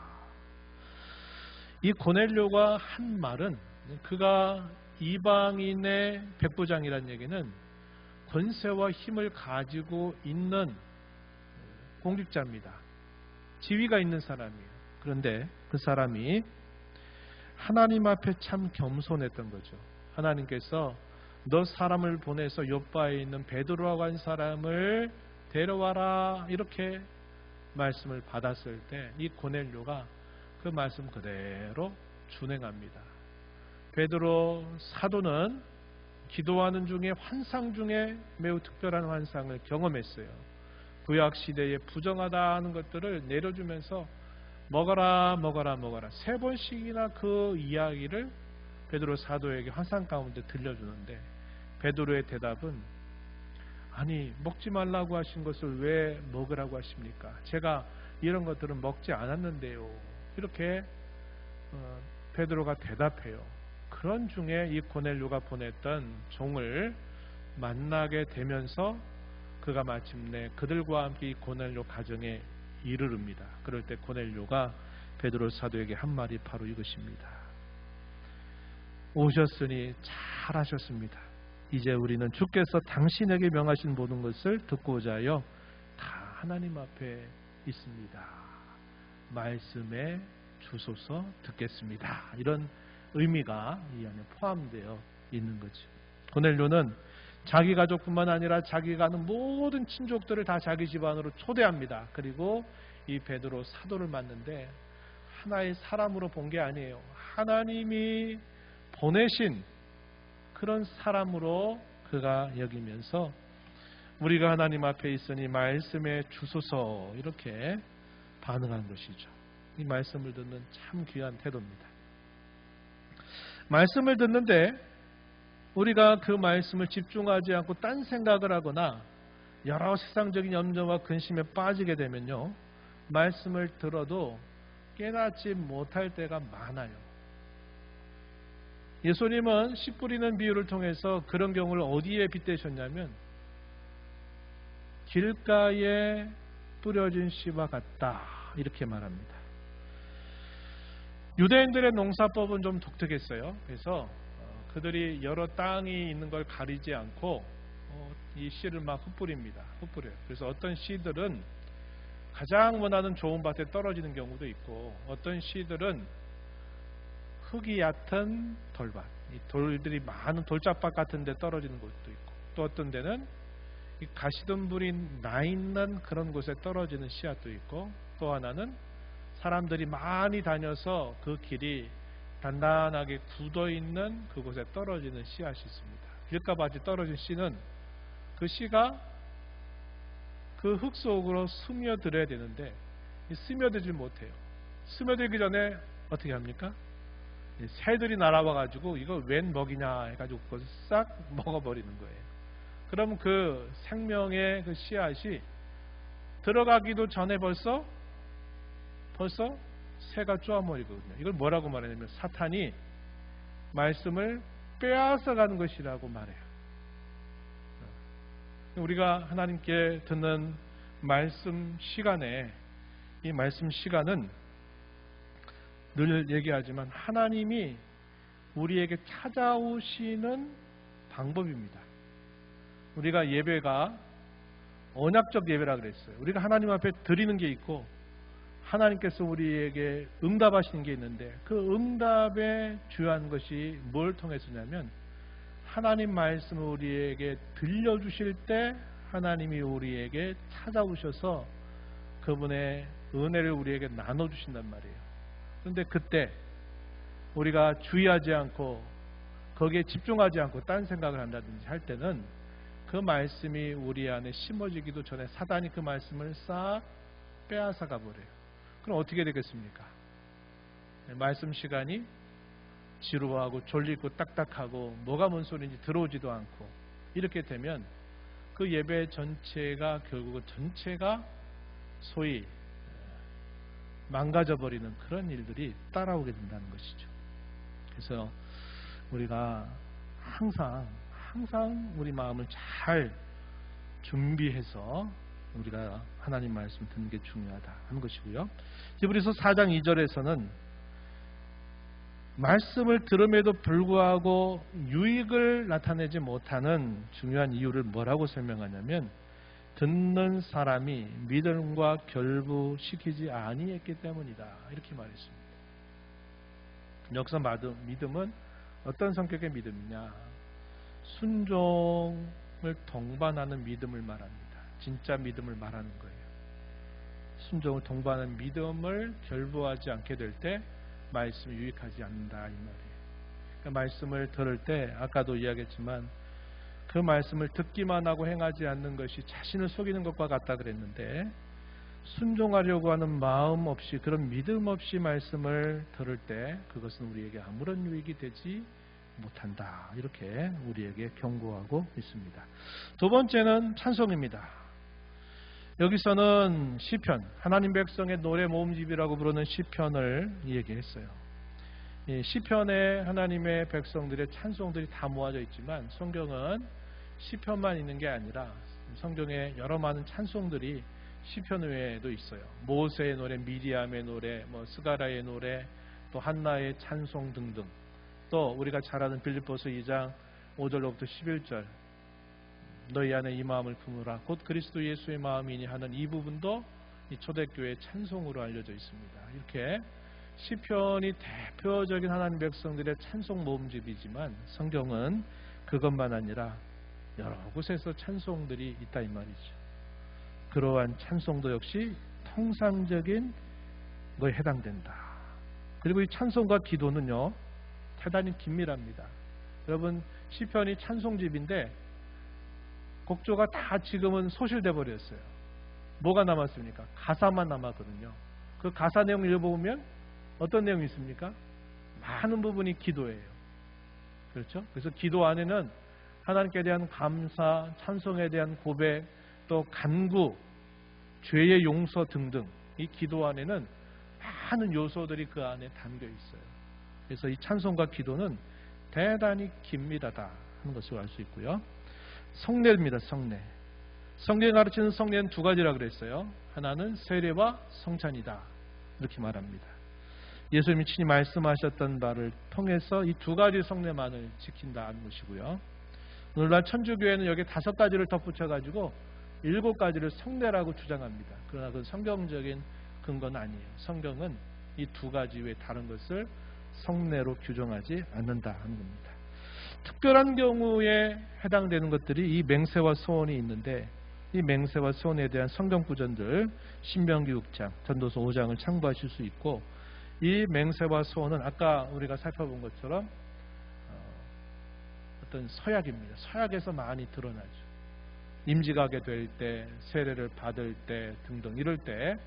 이 고넬료가 한 말은 그가 이방인의 백부장이라는 얘기는 권세와 힘을 가지고 있는 공직자입니다. 지위가 있는 사람이에요. 그런데 그 사람이 하나님 앞에 참 겸손했던 거죠. 하나님께서 너 사람을 보내서 요바에 있는 베드로라고 한 사람을 데려와라 이렇게 말씀을 받았을 때 이 고넬료가 그 말씀 그대로 준행합니다. 베드로 사도는 기도하는 중에 환상 중에 매우 특별한 환상을 경험했어요. 구약 시대에 부정하다 하는 것들을 내려주면서 먹어라 먹어라 먹어라 3번씩이나 그 이야기를 베드로 사도에게 환상 가운데 들려주는데 베드로의 대답은 아니 먹지 말라고 하신 것을 왜 먹으라고 하십니까? 제가 이런 것들은 먹지 않았는데요. 이렇게 베드로가 대답해요. 그런 중에 이 고넬료가 보냈던 종을 만나게 되면서 그가 마침내 그들과 함께 이 고넬료 가정에 이르릅니다. 그럴 때 고넬료가 베드로 사도에게 한 말이 바로 이것입니다. 오셨으니 잘하셨습니다. 이제 우리는 주께서 당신에게 명하신 모든 것을 듣고자 하여 다 하나님 앞에 있습니다. 말씀에 주소서 듣겠습니다. 이런 의미가 이 안에 포함되어 있는 거죠. 고넬료는 자기 가족뿐만 아니라 자기가 아는 모든 친족들을 다 자기 집안으로 초대합니다. 그리고 이 베드로 사도를 만는데 하나의 사람으로 본 게 아니에요. 하나님이 보내신 그런 사람으로 그가 여기면서 우리가 하나님 앞에 있으니 말씀에 주소서 이렇게 반응한 것이죠. 이 말씀을 듣는 참 귀한 태도입니다. 말씀을 듣는데 우리가 그 말씀을 집중하지 않고 딴 생각을 하거나 여러 세상적인 염려와 근심에 빠지게 되면요, 말씀을 들어도 깨닫지 못할 때가 많아요. 예수님은 씨 뿌리는 비유를 통해서 그런 경우를 어디에 빗대셨냐면 길가에 뿌려진 씨와 같다 이렇게 말합니다. 유대인들의 농사법은 좀 독특했어요. 그래서 그들이 여러 땅이 있는 걸 가리지 않고 이 씨를 막 흩뿌립니다. 흩뿌려요. 그래서 어떤 씨들은 가장 원하는 좋은 밭에 떨어지는 경우도 있고, 어떤 씨들은 흙이 얕은 돌밭, 이 돌들이 많은 돌짝밭 같은 데 떨어지는 곳도 있고, 또 어떤 데는 이 가시덤불이 나 있는 그런 곳에 떨어지는 씨앗도 있고, 또 하나는 사람들이 많이 다녀서 그 길이 단단하게 굳어 있는 그곳에 떨어지는 씨앗이 있습니다. 길가밭에 떨어진 씨는 그 씨가 그 흙 속으로 스며들어야 되는데 스며들지 못해요. 스며들기 전에 어떻게 합니까? 새들이 날아와 가지고 이거 웬 먹이냐 해가지고 그것을 싹 먹어버리는 거예요. 그럼 그 생명의 그 씨앗이 들어가기도 전에 벌써 새가 쪼아버리거든요. 이걸 뭐라고 말하냐면 사탄이 말씀을 빼앗아가는 것이라고 말해요. 우리가 하나님께 듣는 말씀 시간에, 이 말씀 시간은 늘 얘기하지만 하나님이 우리에게 찾아오시는 방법입니다. 우리가 예배가 언약적 예배라 그랬어요. 우리가 하나님 앞에 드리는 게 있고 하나님께서 우리에게 응답하시는 게 있는데, 그 응답에 주요한 것이 뭘 통해서냐면 하나님 말씀을 우리에게 들려주실 때 하나님이 우리에게 찾아오셔서 그분의 은혜를 우리에게 나눠주신단 말이에요. 그런데 그때 우리가 주의하지 않고 거기에 집중하지 않고 딴 생각을 한다든지 할 때는 그 말씀이 우리 안에 심어지기도 전에 사단이 그 말씀을 싹 빼앗아가 버려요. 그럼 어떻게 되겠습니까? 말씀 시간이 지루하고 졸리고 딱딱하고 뭐가 뭔 소리인지 들어오지도 않고 이렇게 되면 그 예배 전체가 결국은 전체가 소위 망가져버리는 그런 일들이 따라오게 된다는 것이죠. 그래서 우리가 항상 우리 마음을 잘 준비해서 우리가 하나님 말씀 듣는 게 중요하다 하는 것이고요. 히브리서 4장 2절에서는 말씀을 들음에도 불구하고 유익을 나타내지 못하는 중요한 이유를 뭐라고 설명하냐면 듣는 사람이 믿음과 결부시키지 아니했기 때문이다 이렇게 말했습니다. 여기서 믿음은 어떤 성격의 믿음이냐? 순종을 동반하는 믿음을 말합니다. 진짜 믿음을 말하는 거예요. 순종을 동반하는 믿음을 결부하지 않게 될 때 말씀이 유익하지 않는다 이 말이에요. 그러니까 말씀을 들을 때 아까도 이야기했지만 그 말씀을 듣기만 하고 행하지 않는 것이 자신을 속이는 것과 같다 그랬는데, 순종하려고 하는 마음 없이, 그런 믿음 없이 말씀을 들을 때 그것은 우리에게 아무런 유익이 되지 못한다 이렇게 우리에게 경고하고 있습니다. 두 번째는 찬송입니다. 여기서는 시편, 하나님 백성의 노래 모음집이라고 부르는 시편을 얘기했어요. 이 시편에 하나님의 백성들의 찬송들이 다 모아져 있지만 성경은 시편만 있는 게 아니라 성경에 여러 많은 찬송들이 시편 외에도 있어요. 모세의 노래, 미리암의 노래, 스가랴의 노래, 또 한나의 찬송 등등. 또 우리가 잘 아는 빌립보서 2장 5절로부터 11절 너희 안에 이 마음을 품으라 곧 그리스도 예수의 마음이니 하는 이 부분도 이 초대교회의 찬송으로 알려져 있습니다. 이렇게 시편이 대표적인 하나님 백성들의 찬송 모음집이지만 성경은 그것만 아니라 여러 곳에서 찬송들이 있다 이 말이죠. 그러한 찬송도 역시 통상적인 거에 해당된다. 그리고 이 찬송과 기도는요 대단히 긴밀합니다. 여러분 시편이 찬송집인데 곡조가 다 지금은 소실돼 버렸어요. 뭐가 남았습니까? 가사만 남았거든요. 그 가사 내용을 읽어보면 어떤 내용이 있습니까? 많은 부분이 기도예요. 그렇죠? 그래서 기도 안에는 하나님께 대한 감사, 찬송에 대한 고백, 또 간구, 죄의 용서 등등 이 기도 안에는 많은 요소들이 그 안에 담겨 있어요. 그래서 이 찬송과 기도는 대단히 긴밀하다 하는 것을 알 수 있고요. 성례입니다. 성례. 성경이 가르치는 성례는 두 가지라 그랬어요. 하나는 세례와 성찬이다 이렇게 말합니다. 예수님이 친히 말씀하셨던 바를 통해서 이 두 가지 성례만을 지킨다는 것이고요. 오늘날 천주교회는 여기 5가지를 덧붙여가지고 7가지를 성례라고 주장합니다. 그러나 그 성경적인 근거는 아니에요. 성경은 이 2가지 외에 다른 것을 성례로 규정하지 않는다 하는 겁니다. 특별한 경우에 해당되는 것들이 이 맹세와 소원이 있는데, 이 맹세와 소원에 대한 성경 구전들 신명기 6장, 전도서 5장을 참고하실 수 있고, 이 맹세와 소원은 아까 우리가 살펴본 것처럼 어떤 서약입니다. 서약에서 많이 드러나죠. 임직하게 될 때, 세례를 받을 때 등등 이럴 때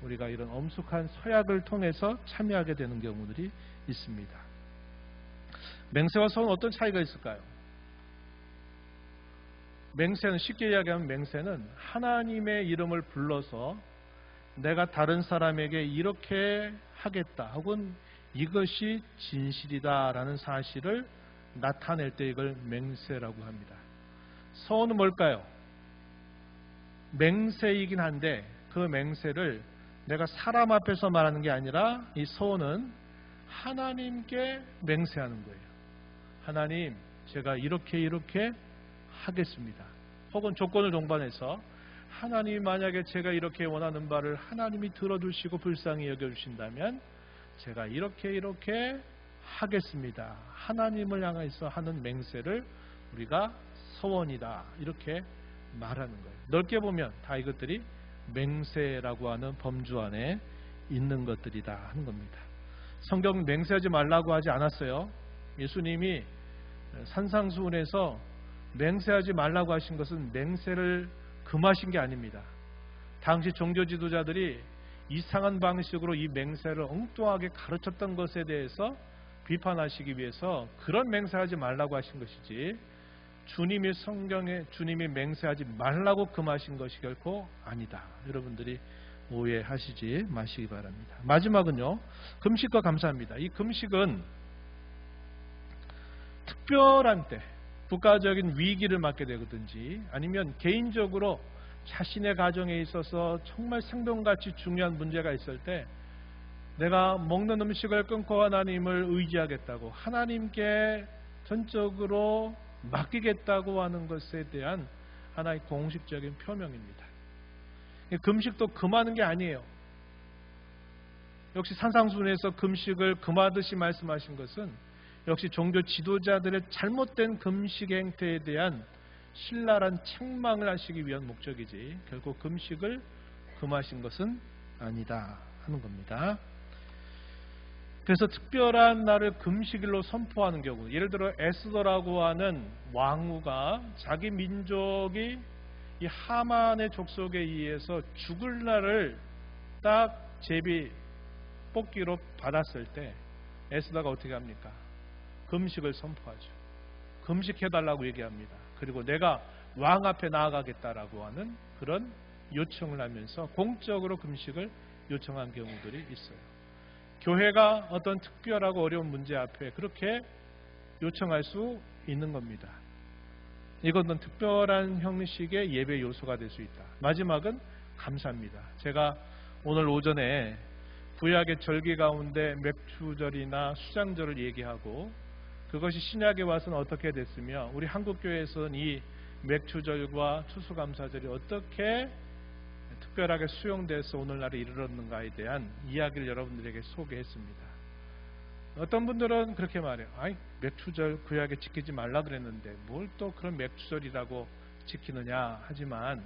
우리가 이런 엄숙한 서약을 통해서 참여하게 되는 경우들이 있습니다. 맹세와 소원은 어떤 차이가 있을까요? 맹세는, 쉽게 이야기하면 맹세는 하나님의 이름을 불러서 내가 다른 사람에게 이렇게 하겠다 혹은 이것이 진실이다라는 사실을 나타낼 때 이걸 맹세라고 합니다. 소원은 뭘까요? 맹세이긴 한데 그 맹세를 내가 사람 앞에서 말하는 게 아니라 이 소원은 하나님께 맹세하는 거예요. 하나님, 제가 이렇게 하겠습니다. 혹은 조건을 동반해서 하나님이 만약에 제가 이렇게 원하는 바를 하나님이 들어주시고 불쌍히 여겨주신다면 제가 이렇게 하겠습니다. 하나님을 향해서 하는 맹세를 우리가 소원이다 이렇게 말하는 거예요. 넓게 보면 다 이것들이 맹세라고 하는 범주 안에 있는 것들이다 하는 겁니다. 성경은 맹세하지 말라고 하지 않았어요. 예수님이 산상수훈에서 맹세하지 말라고 하신 것은 맹세를 금하신 게 아닙니다. 당시 종교 지도자들이 이상한 방식으로 이 맹세를 엉뚱하게 가르쳤던 것에 대해서 비판하시기 위해서 그런 맹세하지 말라고 하신 것이지, 주님이 성경에 주님이 맹세하지 말라고 금하신 것이 결코 아니다. 여러분들이 오해하시지 마시기 바랍니다. 마지막은요, 금식과 감사합니다. 이 금식은 특별한 때, 국가적인 위기를 맞게 되거든지 아니면 개인적으로 자신의 가정에 있어서 정말 생명같이 중요한 문제가 있을 때 내가 먹는 음식을 끊고 하나님을 의지하겠다고, 하나님께 전적으로 맡기겠다고 하는 것에 대한 하나의 공식적인 표명입니다. 금식도 금하는 게 아니에요. 역시 산상수훈에서 금식을 금하듯이 말씀하신 것은 역시 종교 지도자들의 잘못된 금식 행태에 대한 신랄한 책망을 하시기 위한 목적이지 결코 금식을 금하신 것은 아니다 하는 겁니다. 그래서 특별한 날을 금식일로 선포하는 경우, 예를 들어 에스더라고 하는 왕후가 자기 민족이 이 하만의 족속에 의해서 죽을 날을 딱 제비 뽑기로 받았을 때 에스더가 어떻게 합니까? 금식을 선포하죠. 금식해달라고 얘기합니다. 그리고 내가 왕 앞에 나아가겠다라고 하는 그런 요청을 하면서 공적으로 금식을 요청한 경우들이 있어요. 교회가 어떤 특별하고 어려운 문제 앞에 그렇게 요청할 수 있는 겁니다. 이것은 특별한 형식의 예배 요소가 될 수 있다. 마지막은 감사입니다. 제가 오늘 오전에 구약의 절기 가운데 맥주절이나 수장절을 얘기하고 그것이 신약에 와서는 어떻게 됐으며 우리 한국교회에서는 이 맥주절과 추수감사절이 어떻게 특별하게 수용돼서 오늘날에 이르렀는가에 대한 이야기를 여러분들에게 소개했습니다. 어떤 분들은 그렇게 말해요. 아이, 맥주절 구약에 지키지 말라 그랬는데 뭘 또 그런 맥주절이라고 지키느냐 하지만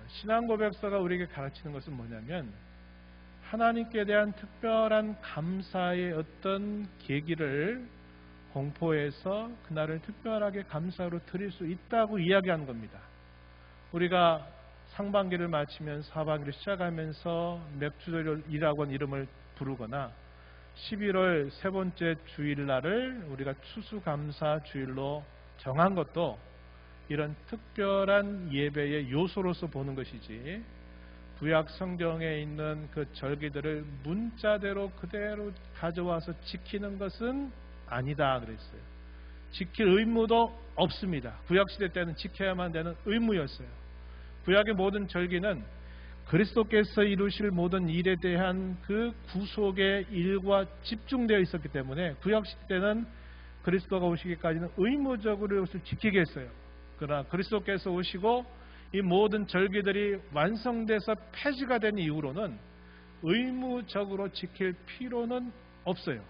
신앙고백서가 우리에게 가르치는 것은 뭐냐면 하나님께 대한 특별한 감사의 어떤 계기를 공포해서 그날을 특별하게 감사로 드릴 수 있다고 이야기하는 겁니다. 우리가 상반기를 마치면서 하반기를 시작하면서 맥주절이라고 하는 이름을 부르거나 11월 세 번째 주일날을 우리가 추수감사 주일로 정한 것도 이런 특별한 예배의 요소로서 보는 것이지 구약 성경에 있는 그 절기들을 문자대로 그대로 가져와서 지키는 것은 아니다 그랬어요. 지킬 의무도 없습니다. 구약시대 때는 지켜야만 되는 의무였어요. 구약의 모든 절기는 그리스도께서 이루실 모든 일에 대한 그 구속의 일과 집중되어 있었기 때문에 구약시대 때는 그리스도가 오시기까지는 의무적으로 이것을 지키게 했어요. 그러나 그리스도께서 오시고 이 모든 절기들이 완성돼서 폐지가 된 이후로는 의무적으로 지킬 필요는 없어요.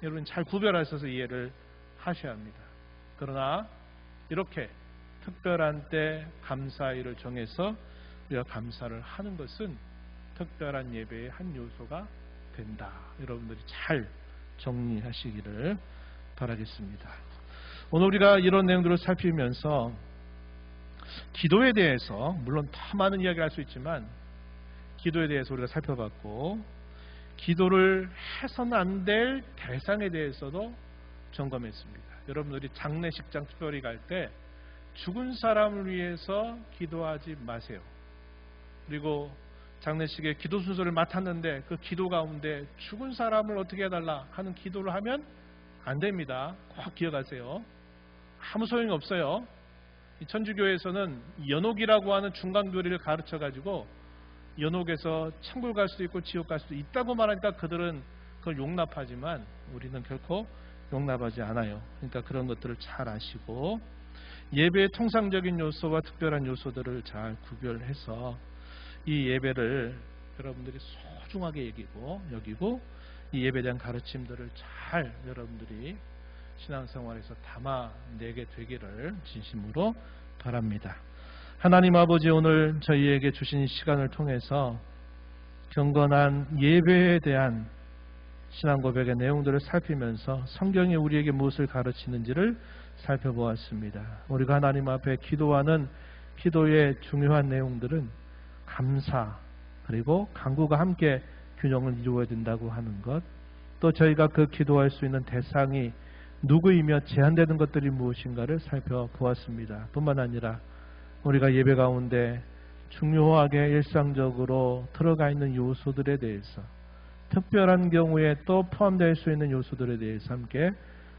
여러분 잘 구별하셔서 이해를 하셔야 합니다. 그러나 이렇게 특별한 때 감사일을 정해서 우리가 감사를 하는 것은 특별한 예배의 한 요소가 된다. 여러분들이 잘 정리하시기를 바라겠습니다. 오늘 우리가 이런 내용들을 살피면서 기도에 대해서 물론 더 많은 이야기를 할 수 있지만 기도에 대해서 우리가 살펴봤고 기도를 해서는 안 될 대상에 대해서도 점검했습니다. 여러분들이 장례식장 특별히 갈 때 죽은 사람을 위해서 기도하지 마세요. 그리고 장례식에 기도 순서를 맡았는데 그 기도 가운데 죽은 사람을 어떻게 해달라 하는 기도를 하면 안 됩니다. 꼭 기억하세요. 아무 소용이 없어요. 이 천주교에서는 연옥이라고 하는 중간교리를 가르쳐가지고 연옥에서 천국 갈 수도 있고 지옥 갈 수도 있다고 말하니까 그들은 그걸 용납하지만 우리는 결코 용납하지 않아요. 그러니까 그런 것들을 잘 아시고 예배의 통상적인 요소와 특별한 요소들을 잘 구별해서 이 예배를 여러분들이 소중하게 여기고 이 예배에 대한 가르침들을 잘 여러분들이 신앙생활에서 담아내게 되기를 진심으로 바랍니다. 하나님 아버지, 오늘 저희에게 주신 시간을 통해서 경건한 예배에 대한 신앙 고백의 내용들을 살피면서 성경이 우리에게 무엇을 가르치는지를 살펴보았습니다. 우리가 하나님 앞에 기도하는 기도의 중요한 내용들은 감사 그리고 간구가 함께 균형을 이루어야 된다고 하는 것, 또 저희가 그 기도할 수 있는 대상이 누구이며 제한되는 것들이 무엇인가를 살펴보았습니다. 뿐만 아니라 우리가 예배 가운데 중요하게 일상적으로 들어가 있는 요소들에 대해서 특별한 경우에 또 포함될 수 있는 요소들에 대해서 함께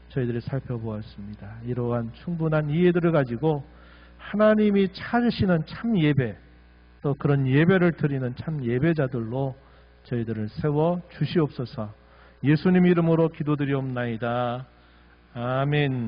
저희들이 살펴보았습니다. 이러한 충분한 이해들을 가지고 하나님이 찾으시는 참 예배, 또 그런 예배를 드리는 참 예배자들로 저희들을 세워 주시옵소서. 예수님 이름으로 기도드리옵나이다. 아멘.